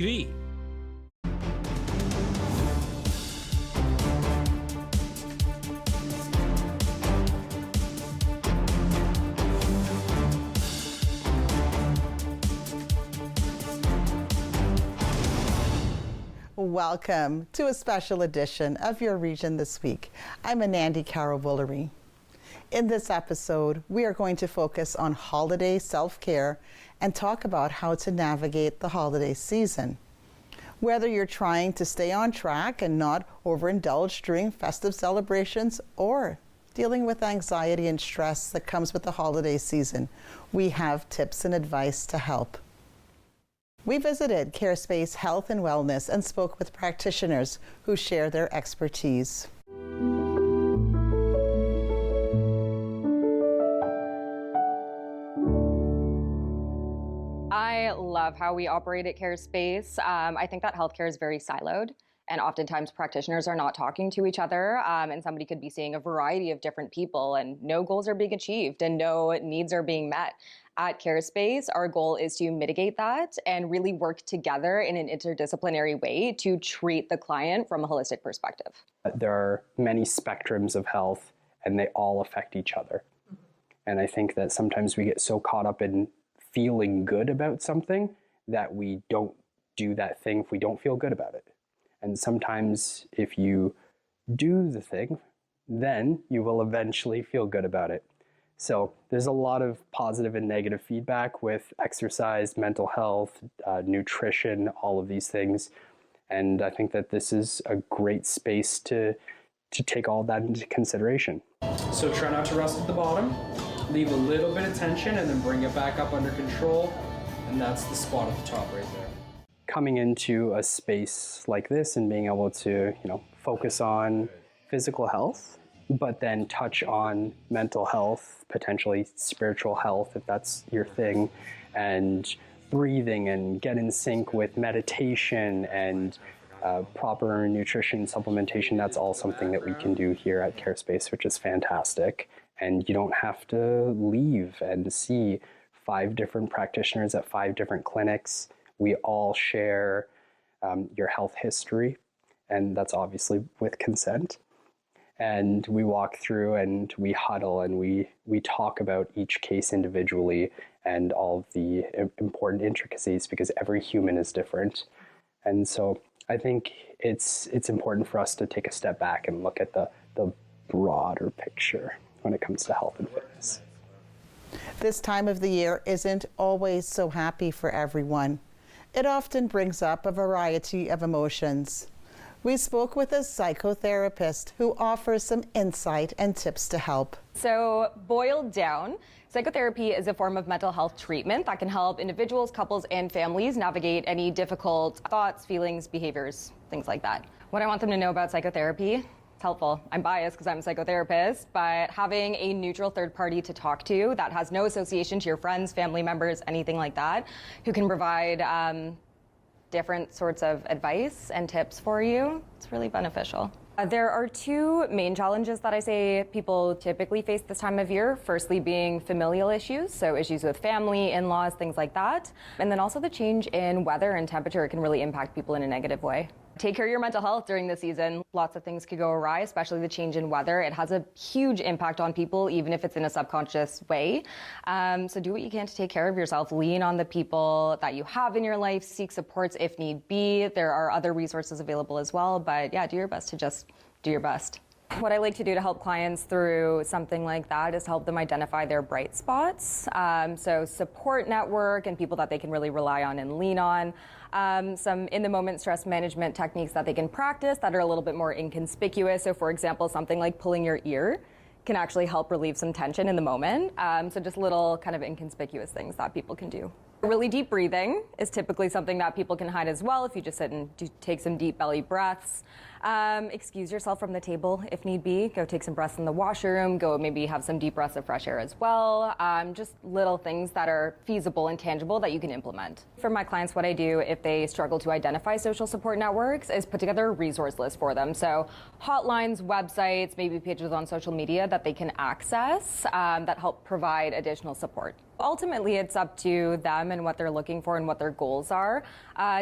Agree. Welcome to a special edition of Your Region This Week. I'm Anandi Carol-Woolery. In this episode, we are going to focus on holiday self-care and talk about how to navigate the holiday season. Whether you're trying to stay on track and not overindulge during festive celebrations or dealing with anxiety and stress that comes with the holiday season, we have tips and advice to help. We visited Carespace Health and Wellness and spoke with practitioners who share their expertise. I love how we operate at Carespace. I think that healthcare is very siloed, and oftentimes practitioners are not talking to each other, and somebody could be seeing a variety of different people, and no goals are being achieved and no needs are being met. At Carespace, our goal is to mitigate that and really work together in an interdisciplinary way to treat the client from a holistic perspective. There are many spectrums of health, and they all affect each other. And I think that sometimes we get so caught up in feeling good about something that we don't do that thing if we don't feel good about it. And sometimes if you do the thing, then you will eventually feel good about it. So there's a lot of positive and negative feedback with exercise, mental health, nutrition, all of these things. And I think that this is a great space to take all that into consideration. So try not to rest at the bottom, leave a little bit of tension and then bring it back up under control. And that's the spot at the top right there. Coming into a space like this and being able to, focus on physical health, but then touch on mental health, potentially spiritual health, if that's your thing, and breathing and get in sync with meditation and proper nutrition supplementation. That's all something that we can do here at Carespace, which is fantastic. And you don't have to leave and see 5 different practitioners at 5 different clinics. We all share your health history, and that's obviously with consent. And we walk through and we huddle and we talk about each case individually and all of the important intricacies, because every human is different. And so I think it's important for us to take a step back and look at the broader picture when it comes to health and fitness. This time of the year isn't always so happy for everyone. It often brings up a variety of emotions. We spoke with a psychotherapist who offers some insight and tips to help. So boiled down, psychotherapy is a form of mental health treatment that can help individuals, couples, and families navigate any difficult thoughts, feelings, behaviors, things like that. What I want them to know about psychotherapy, it's helpful. I'm biased because I'm a psychotherapist, but having a neutral third party to talk to that has no association to your friends, family members, anything like that, who can provide different sorts of advice and tips for you, it's really beneficial. There are 2 main challenges that I say people typically face this time of year. Firstly being familial issues, so issues with family, in-laws, things like that. And then also the change in weather and temperature can really impact people in a negative way. Take care of your mental health during the season. Lots of things could go awry, especially the change in weather. It has a huge impact on people, even if it's in a subconscious way. So do what you can to take care of yourself. Lean on the people that you have in your life. Seek supports if need be. There are other resources available as well, but yeah, do your best to just do your best. What I like to do to help clients through something like that is help them identify their bright spots. So support network and people that they can really rely on and lean on. Some in-the-moment stress management techniques that they can practice that are a little bit more inconspicuous. So for example, something like pulling your ear can actually help relieve some tension in the moment. So just little kind of inconspicuous things that people can do. Really deep breathing is typically something that people can hide as well if you just sit and take some deep belly breaths. Excuse yourself from the table if need be. Go take some breaths in the washroom. Go maybe have some deep breaths of fresh air as well. Just little things that are feasible and tangible that you can implement. For my clients, what I do if they struggle to identify social support networks is put together a resource list for them. So hotlines, websites, maybe pages on social media that they can access that help provide additional support. Ultimately, it's up to them and what they're looking for and what their goals are.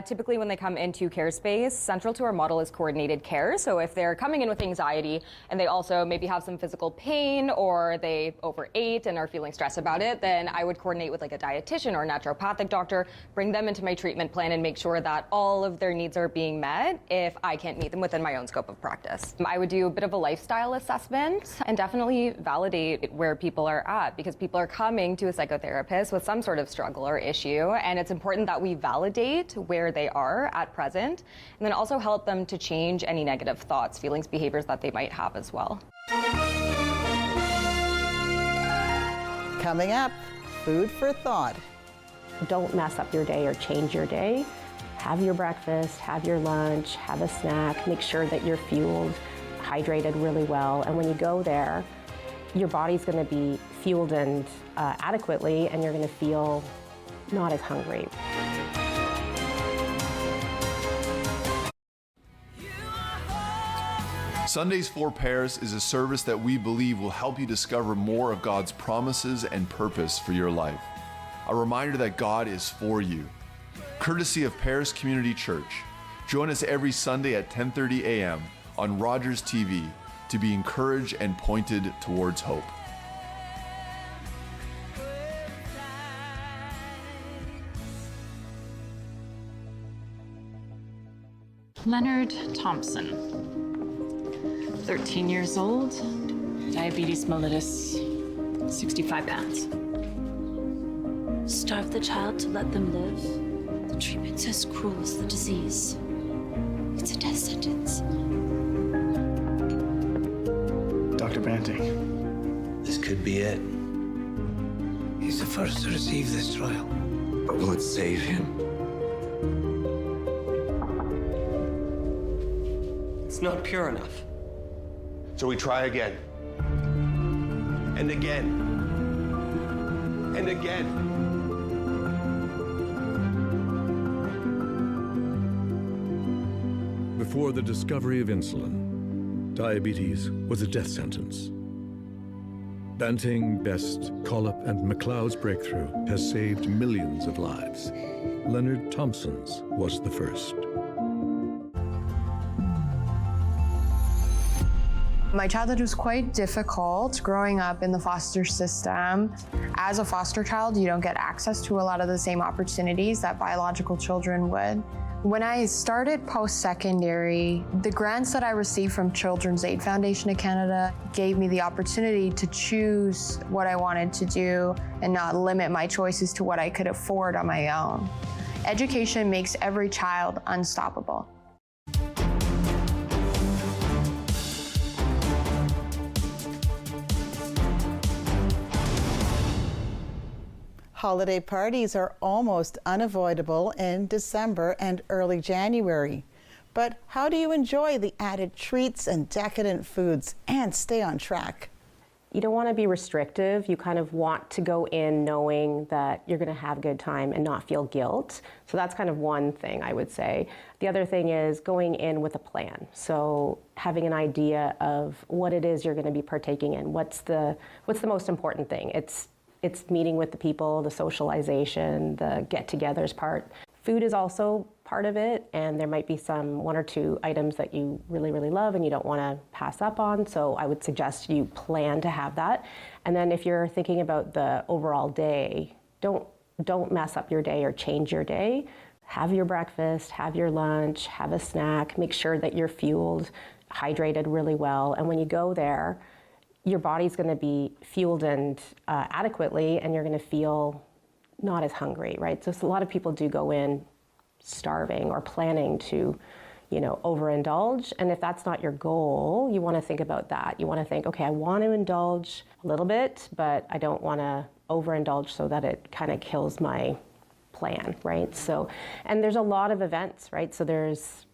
Typically, when they come into Carespace, central to our model is coordinated care. So if they're coming in with anxiety and they also maybe have some physical pain or they overate and are feeling stressed about it, then I would coordinate with like a dietitian or a naturopathic doctor, bring them into my treatment plan and make sure that all of their needs are being met if I can't meet them within my own scope of practice. I would do a bit of a lifestyle assessment and definitely validate where people are at, because people are coming to a psychotherapist with some sort of struggle or issue, and it's important that we validate where they are at present and then also help them to change any negative thoughts, feelings, behaviors that they might have as well. Coming up, food for thought. Don't mess up your day or change your day. Have your breakfast, have your lunch, have a snack, make sure that you're fueled, hydrated really well, and when you go there, your body's going to be fueled and adequately, and you're going to feel not as hungry. Sundays for Paris is a service that we believe will help you discover more of God's promises and purpose for your life. A reminder that God is for you. Courtesy of Paris Community Church. Join us every Sunday at 10:30 a.m. on Rogers TV to be encouraged and pointed towards hope. Leonard Thompson, 13 years old, diabetes mellitus, 65 pounds. Starve the child to let them live. The treatment's as cruel as the disease. It's a death sentence. Dr. Banting. This could be it. He's the first to receive this trial. But will it save him? It's not pure enough. So we try again. And again. And again. Before the discovery of insulin, diabetes was a death sentence. Banting, Best, Collip, and MacLeod's breakthrough has saved millions of lives. Leonard Thompson's was the first. My childhood was quite difficult growing up in the foster system. As a foster child, you don't get access to a lot of the same opportunities that biological children would. When I started post-secondary, the grants that I received from Children's Aid Foundation of Canada gave me the opportunity to choose what I wanted to do and not limit my choices to what I could afford on my own. Education makes every child unstoppable. Holiday parties are almost unavoidable in December and early January. But how do you enjoy the added treats and decadent foods and stay on track? You don't want to be restrictive. You kind of want to go in knowing that you're going to have a good time and not feel guilt. So that's kind of one thing I would say. The other thing is going in with a plan. So having an idea of what it is you're going to be partaking in. What's the most important thing? It's meeting with the people, the socialization, the get-togethers part. Food is also part of it, and there might be one or two items that you really, really love and you don't want to pass up on, so I would suggest you plan to have that. And then if you're thinking about the overall day, don't mess up your day or change your day. Have your breakfast, have your lunch, have a snack, make sure that you're fueled, hydrated really well, and when you go there, your body's going to be fueled and adequately, and you're going to feel not as hungry, right? So a lot of people do go in starving or planning to, overindulge. And if that's not your goal, you want to think about that. You want to think, okay, I want to indulge a little bit, but I don't want to overindulge so that it kind of kills my plan, right? So, and there's a lot of events, right? So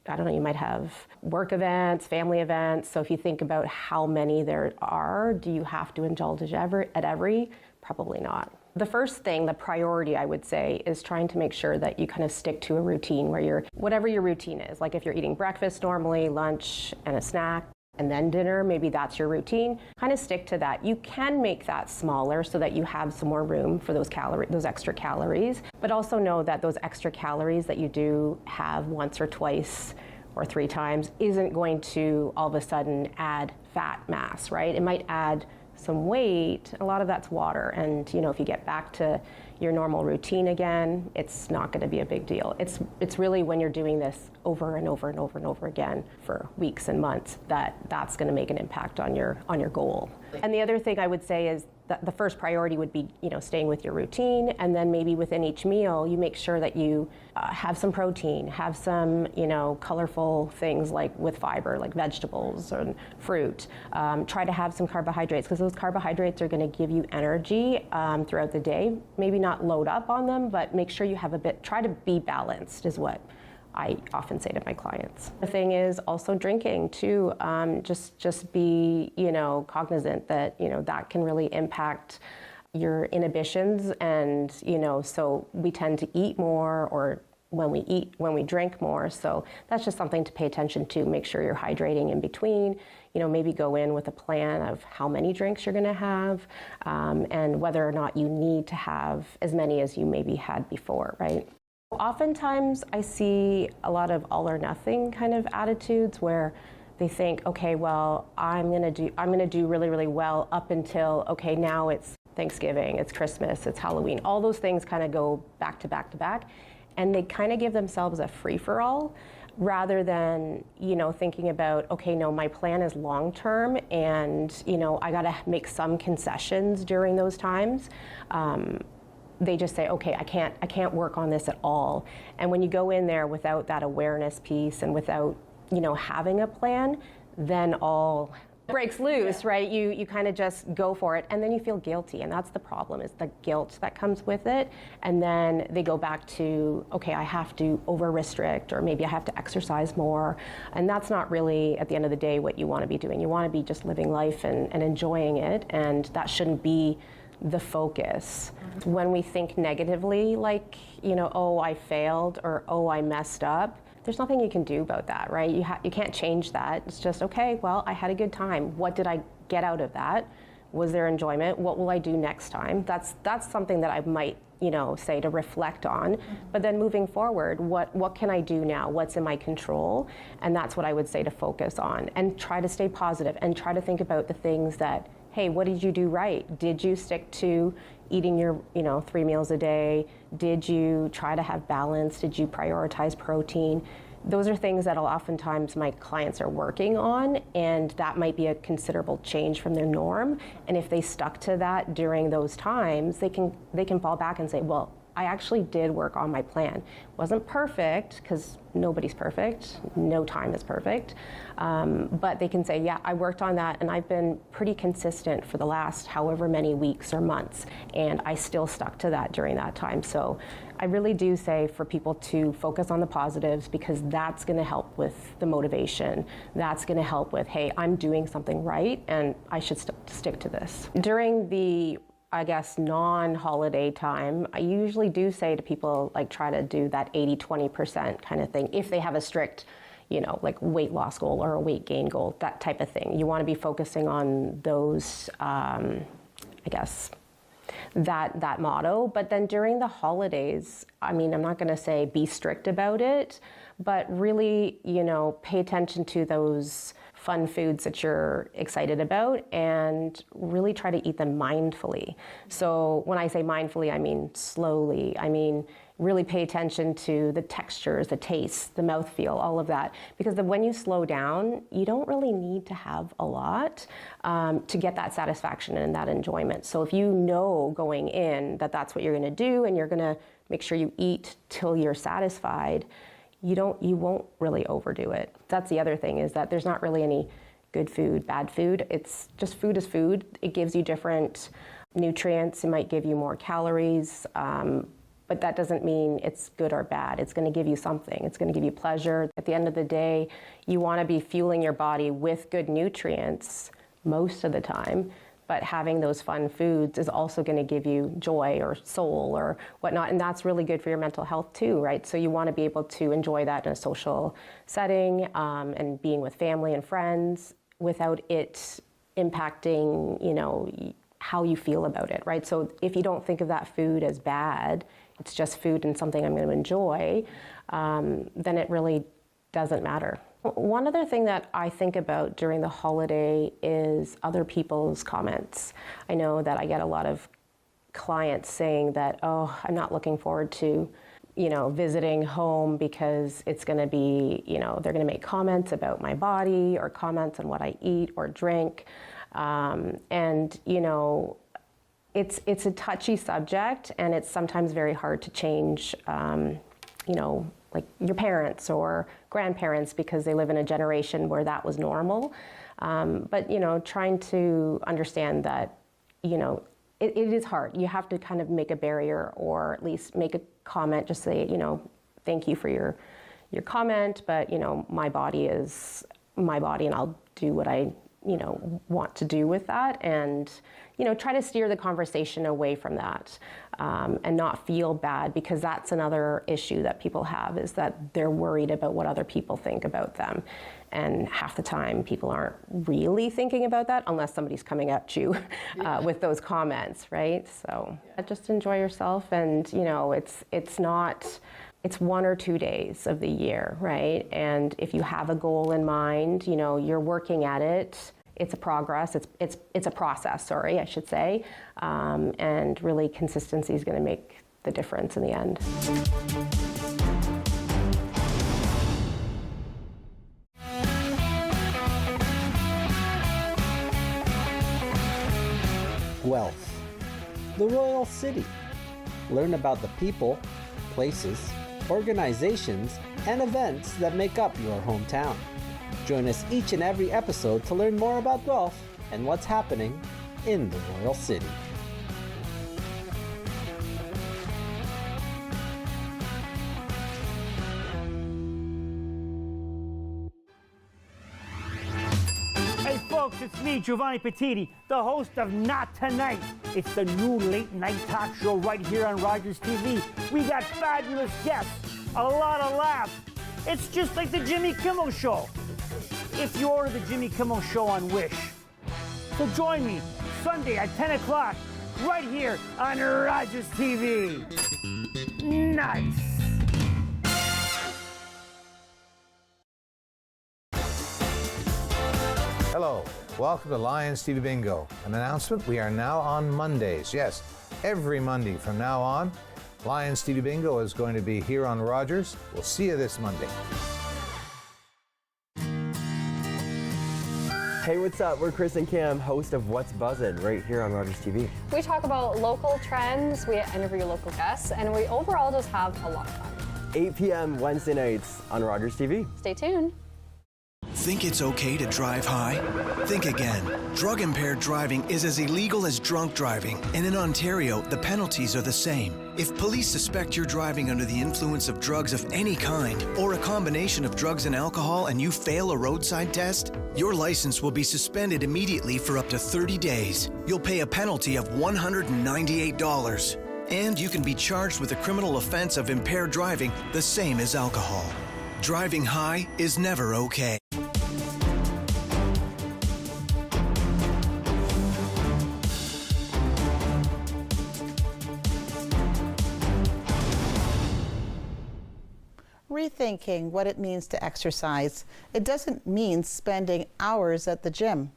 you might have work events, family events. So if you think about how many there are, do you have to indulge at every? Probably not. The first thing, the priority I would say, is trying to make sure that you kind of stick to a routine where whatever your routine is, like if you're eating breakfast normally, lunch, and a snack, and then dinner, maybe that's your routine. Kind of stick to that. You can make that smaller so that you have some more room for those extra calories, but also know that those extra calories that you do have once or twice or 3 times isn't going to all of a sudden add fat mass, right? It might add some weight. A lot of that's water, and if you get back to your normal routine again, it's not going to be a big deal. It's really when you're doing this over and over and over and over again for weeks and months that's going to make an impact on your goal. And the other thing I would say is that the first priority would be staying with your routine, and then maybe within each meal you make sure that you have some protein, have some colorful things like with fiber, like vegetables and fruit. Try to have some carbohydrates, because those carbohydrates are going to give you energy throughout the day. Maybe not load up on them, but make sure you have a bit. Try to be balanced is what I often say to my clients. The thing is also drinking too. Just be cognizant that that can really impact your inhibitions, and so we tend to eat more, or when we drink more. So that's just something to pay attention to. Make sure you're hydrating in between. Maybe go in with a plan of how many drinks you're going to have, and whether or not you need to have as many as you maybe had before, right? Oftentimes I see a lot of all or nothing kind of attitudes where they think, okay, well, I'm gonna do really, really well up until, okay, now it's Thanksgiving, it's Christmas, it's Halloween. All those things kind of go back to back to back, and they kind of give themselves a free-for-all rather than thinking about, okay, no, my plan is long term, and I gotta make some concessions during those times. They just say, okay, I can't work on this at all. And when you go in there without that awareness piece and without, having a plan, then all breaks loose, right? You kind of just go for it, and then you feel guilty, and that's the problem, is the guilt that comes with it. And then they go back to, okay, I have to over-restrict, or maybe I have to exercise more. And that's not really, at the end of the day, what you want to be doing. You want to be just living life and enjoying it, and that shouldn't be the focus. When we think negatively, like, oh, I failed, or oh, I messed up, there's nothing you can do about that, right? You can't change that. It's just, okay, well, I had a good time. What did I get out of that? Was there enjoyment? What will I do next time? That's something that I might, say to reflect on. But then moving forward, what can I do now? What's in my control? And that's what I would say to focus on, and try to stay positive, and try to think about the things that, hey, what did you do right? Did you stick to eating your 3 meals a day? Did you try to have balance? Did you prioritize protein? Those are things that oftentimes my clients are working on, and that might be a considerable change from their norm. And if they stuck to that during those times, they can fall back and say, well, I actually did work on my plan. Wasn't perfect, because nobody's perfect. No time is perfect. But they can say, yeah, I worked on that, and I've been pretty consistent for the last however many weeks or months, and I still stuck to that during that time. So I really do say for people to focus on the positives, because that's going to help with the motivation. That's going to help with, hey, I'm doing something right, and I should stick to this. During the non-holiday time, I usually do say to people, like, try to do that 80-20% kind of thing. If they have a strict, like weight loss goal or a weight gain goal, that type of thing. You want to be focusing on those, that motto. But then during the holidays, I'm not going to say be strict about it, but really, pay attention to those fun foods that you're excited about, and really try to eat them mindfully. So when I say mindfully, I mean slowly. I mean really pay attention to the textures, the tastes, the mouthfeel, all of that. Because when you slow down, you don't really need to have a lot to get that satisfaction and that enjoyment. So if you know going in that that's what you're going to do, and you're going to make sure you eat till you're satisfied, you won't really overdo it. That's the other thing, is that there's not really any good food, bad food. It's just food is food. It gives you different nutrients. It might give you more calories, but that doesn't mean it's good or bad. It's going to give you something. It's going to give you pleasure. At the end of the day, you want to be fueling your body with good nutrients most of the time. But having those fun foods is also going to give you joy or soul or whatnot, and that's really good for your mental health too, right? So you want to be able to enjoy that in a social setting, and being with family and friends. without it impacting, how you feel about it, right? So if you don't think of that food as bad, it's just food and something I'm going to enjoy, then it really doesn't matter. One other thing that I think about during the holiday is other people's comments. I know that I get a lot of clients saying that, oh, I'm not looking forward to, visiting home because it's going to be, they're going to make comments about my body or comments on what I eat or drink. It's a touchy subject, and it's sometimes very hard to change, like your parents or grandparents, because they live in a generation where that was normal. But trying to understand that, it is hard. You have to kind of make a barrier, or at least make a comment, just say, thank you for your comment, but my body is my body, and I'll do what I want to do with that, and try to steer the conversation away from that, and not feel bad, because that's another issue that people have, is that they're worried about what other people think about them, and half the time people aren't really thinking about that unless somebody's coming at you with those comments, right? So just enjoy yourself, and it's 1 or 2 days of the year, right? And if you have a goal in mind, you're working at it. It's a progress. It's a process. Sorry, I should say. And really, consistency is going to make the difference in the end. Wealth. The Royal City. Learn about the people, places, organizations, and events that make up your hometown. Join us each and every episode to learn more about Guelph and what's happening in the Royal City. Hey folks, it's me, Giovanni Petiti, the host of Not Tonight. It's the new late night talk show right here on Rogers TV. We got fabulous guests, a lot of laughs. It's just like the Jimmy Kimmel Show, if you order the Jimmy Kimmel Show on Wish. So join me Sunday at 10 o'clock right here on Rogers TV. Nice. Hello, welcome to Lions TV Bingo. An announcement, we are now on Mondays. Yes, every Monday from now on, Lions TV Bingo is going to be here on Rogers. We'll see you this Monday. Hey, what's up? We're Chris and Cam, host of What's Buzzin' right here on Rogers TV. We talk about local trends, we interview local guests, and we overall just have a lot of fun. 8 p.m. Wednesday nights on Rogers TV. Stay tuned. Think it's okay to drive high? Think again. Drug-impaired driving is as illegal as drunk driving, and in Ontario, the penalties are the same. If police suspect you're driving under the influence of drugs of any kind, or a combination of drugs and alcohol, and you fail a roadside test, your license will be suspended immediately for up to 30 days. You'll pay a penalty of $198. And you can be charged with a criminal offense of impaired driving, the same as alcohol. Driving high is never okay. Rethinking what it means to exercise. It doesn't mean spending hours at the gym.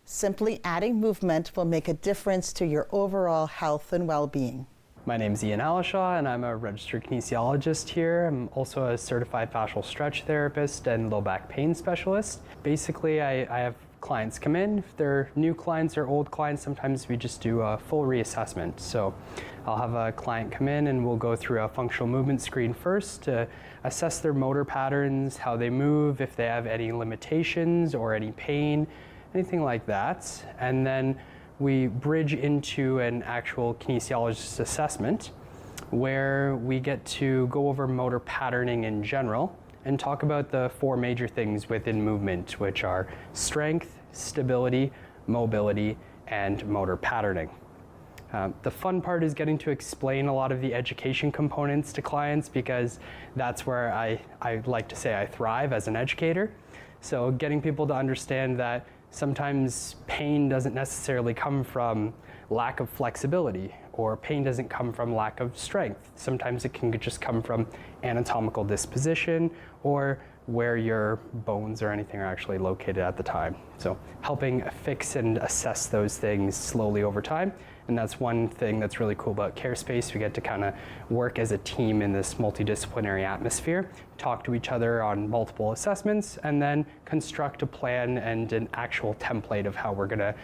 Simply adding movement will make a difference to your overall health and well-being. My name is Ian Alishaw, and I'm a registered kinesiologist here. I'm also a certified fascial stretch therapist and low back pain specialist. Basically, I have clients come in. If they're new clients or old clients, sometimes we just do a full reassessment. So I'll have a client come in and we'll go through a functional movement screen first to assess their motor patterns, how they move, if they have any limitations or any pain, anything like that. And then we bridge into an actual kinesiologist assessment where we get to go over motor patterning in general and talk about the 4 major things within movement, which are strength, stability, mobility, and motor patterning. The fun part is getting to explain a lot of the education components to clients, because that's where I like to say I thrive as an educator. So getting people to understand that Sometimes pain doesn't necessarily come from lack of flexibility, or pain doesn't come from lack of strength. Sometimes it can just come from anatomical disposition or where your bones or anything are actually located at the time. So helping fix and assess those things slowly over time. And that's one thing that's really cool about Carespace. We get to kind of work as a team in this multidisciplinary atmosphere, talk to each other on multiple assessments, and then construct a plan and an actual template of how we're gonna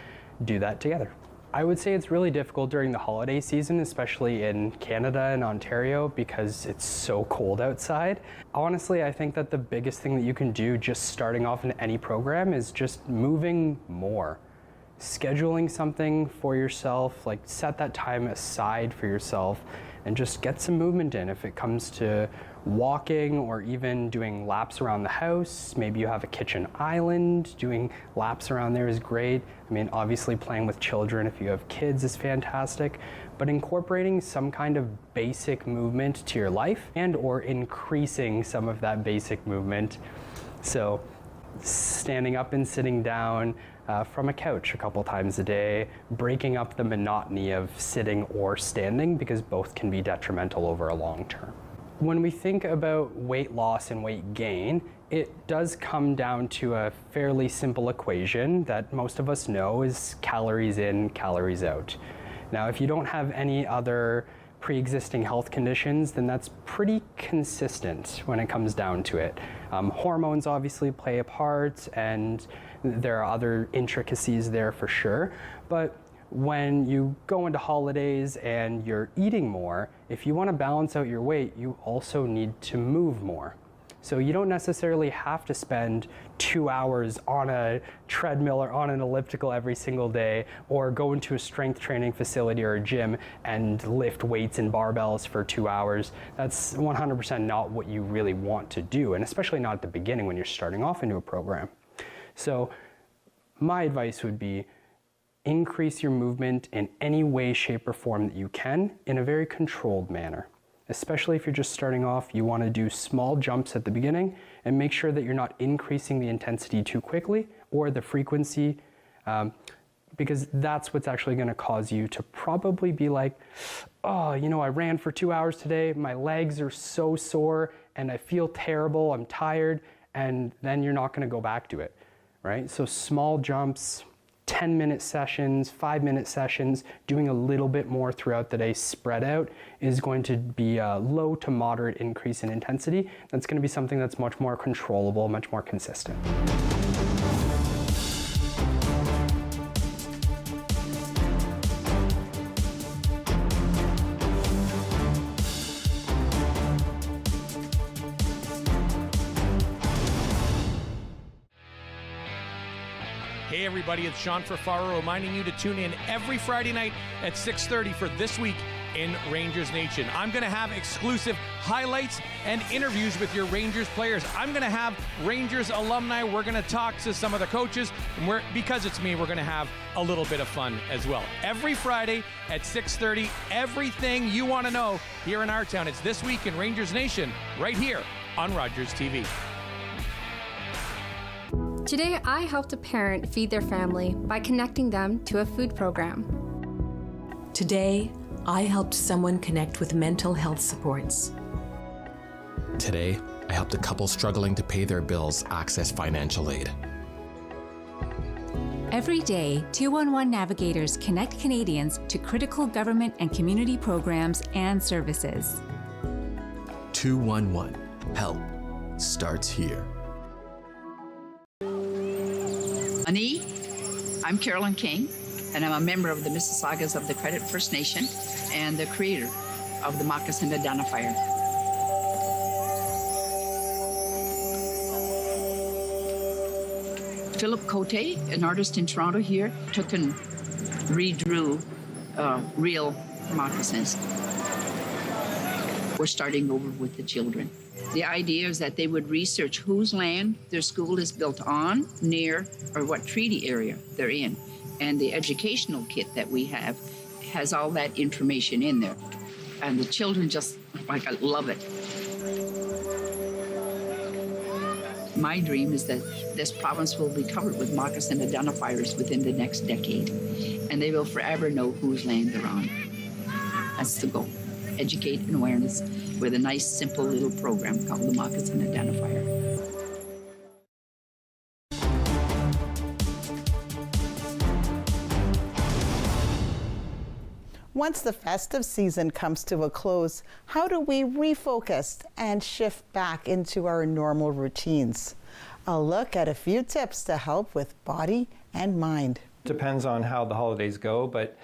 do that together. I would say it's really difficult during the holiday season, especially in Canada and Ontario, because it's so cold outside. Honestly, I think that the biggest thing that you can do just starting off in any program is just moving more. Scheduling something for yourself, like set that time aside for yourself and just get some movement in. If it comes to walking or even doing laps around the house, maybe you have a kitchen island, doing laps around there is great. I mean, obviously playing with children if you have kids is fantastic, but incorporating some kind of basic movement to your life and or increasing some of that basic movement. So standing up and sitting down from a couch a couple times a day, breaking up the monotony of sitting or standing, because both can be detrimental over a long term. When we think about weight loss and weight gain, it does come down to a fairly simple equation that most of us know is calories in, calories out. Now, if you don't have any other pre-existing health conditions, then that's pretty consistent when it comes down to it. Hormones obviously play a part, and there are other intricacies there for sure, but when you go into holidays and you're eating more, if you want to balance out your weight, you also need to move more. So you don't necessarily have to spend 2 hours on a treadmill or on an elliptical every single day, or go into a strength training facility or a gym and lift weights and barbells for 2 hours. That's 100% not what you really want to do, and especially not at the beginning when you're starting off into a program. So my advice would be increase your movement in any way, shape, or form that you can in a very controlled manner. Especially if you're just starting off, you want to do small jumps at the beginning and make sure that you're not increasing the intensity too quickly or the frequency, because that's what's actually going to cause you to probably be like, oh, you know, I ran for 2 hours today, my legs are so sore and I feel terrible, I'm tired, and then you're not going to go back to it, right? So small jumps, 10-minute sessions, 5-minute sessions, doing a little bit more throughout the day spread out is going to be a low to moderate increase in intensity. That's going to be something that's much more controllable, much more consistent. Hey everybody, it's Sean Ferfaro reminding you to tune in every Friday night at 6:30 for This Week in Rangers Nation. I'm going to have exclusive highlights and interviews with your Rangers players. I'm going to have Rangers alumni. We're going to talk to some of the coaches, and because it's me, we're going to have a little bit of fun as well. Every Friday at 6:30, everything you want to know here in our town. It's This Week in Rangers Nation right here on Rogers TV. Today, I helped a parent feed their family by connecting them to a food program. Today, I helped someone connect with mental health supports. Today, I helped a couple struggling to pay their bills access financial aid. Every day, 211 navigators connect Canadians to critical government and community programs and services. 211. Help starts here. Ani, I'm Carolyn King, and I'm a member of the Mississaugas of the Credit First Nation and the creator of the Moccasin Identifier. Philip Cote, an artist in Toronto here, took and redrew real moccasins. We're starting over with the children. The idea is that they would research whose land their school is built on, near, or what treaty area they're in. And the educational kit that we have has all that information in there. And the children just, love it. My dream is that this province will be covered with moccasin identifiers within the next decade, and they will forever know whose land they're on. That's the goal. Educate and awareness with a nice, simple little program called the Moccasin Identifier. Once the festive season comes to a close, how do we refocus and shift back into our normal routines? I'll look at a few tips to help with body and mind. Depends on how the holidays go, but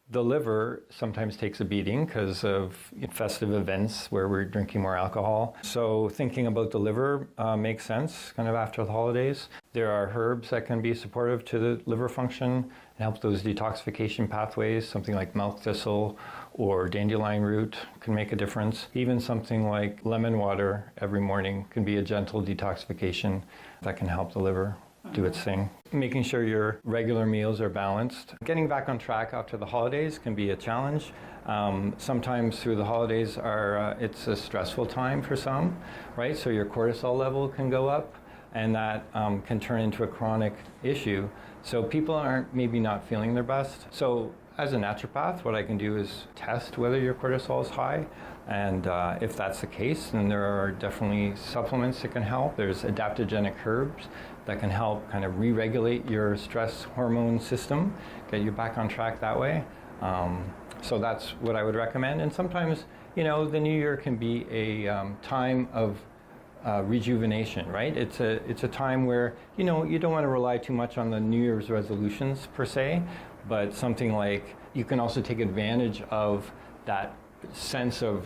the liver sometimes takes a beating because of festive events where we're drinking more alcohol. So thinking about the liver makes sense kind of after the holidays. There are herbs that can be supportive to the liver function and help those detoxification pathways. Something like milk thistle or dandelion root can make a difference. Even something like lemon water every morning can be a gentle detoxification that can help the liver do its thing. Making sure your regular meals are balanced. Getting back on track after the holidays can be a challenge. Sometimes through the holidays it's a stressful time for some, right? So your cortisol level can go up and that can turn into a chronic issue. So people aren't maybe not feeling their best. So as a naturopath, what I can do is test whether your cortisol is high. And if that's the case, then there are definitely supplements that can help. There's adaptogenic herbs that can help kind of re-regulate your stress hormone system, get you back on track that way. So that's what I would recommend. And sometimes, the new year can be a time of rejuvenation, right? It's a time where, you don't want to rely too much on the New Year's resolutions per se, but something like you can also take advantage of that sense of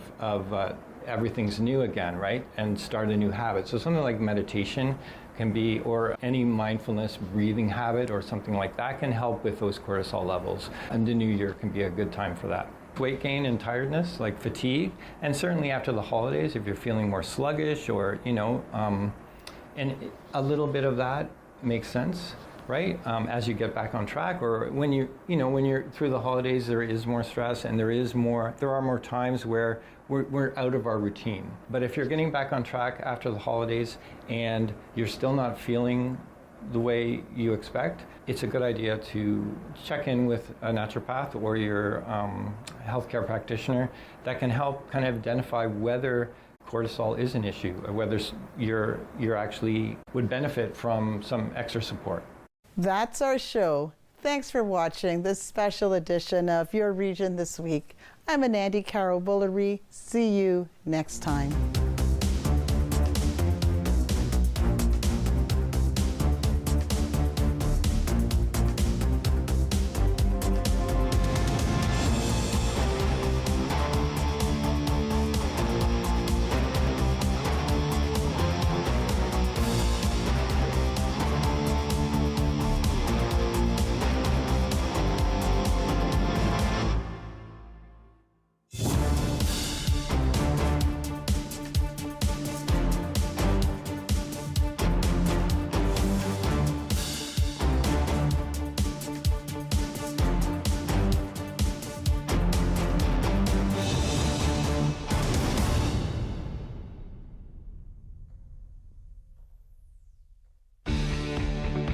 everything's new again, right? And start a new habit. So something like meditation can be, or any mindfulness breathing habit or something like that can help with those cortisol levels. And the new year can be a good time for that. Weight gain and tiredness, like fatigue, and certainly after the holidays, if you're feeling more sluggish or, and a little bit of that makes sense, right? As you get back on track, or when you're through the holidays, there is more stress and there are more times where we're out of our routine. But if you're getting back on track after the holidays and you're still not feeling the way you expect, it's a good idea to check in with a naturopath or your healthcare practitioner that can help kind of identify whether cortisol is an issue or whether you're actually would benefit from some extra support. That's our show. Thanks for watching this special edition of Your Region This Week. I'm Anandi Carroll-Bullery. See you next time.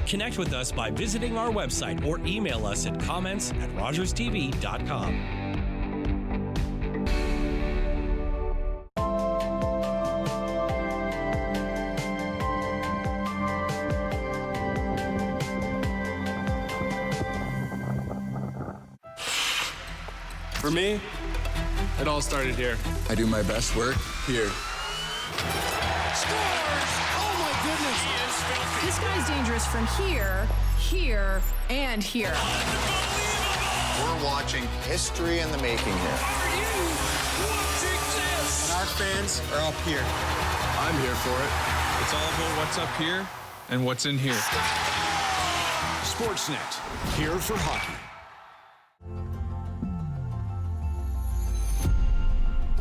Connect with us by visiting our website or email us at comments@rogerstv.com. For me, it all started here. I do my best work here. This guy's dangerous from here, here, and here. We're watching history in the making here. And our fans are up here. I'm here for it. It's all about what's up here and what's in here. Sportsnet, here for hockey.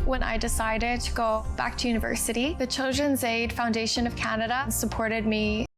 When I decided to go back to university, the Children's Aid Foundation of Canada supported me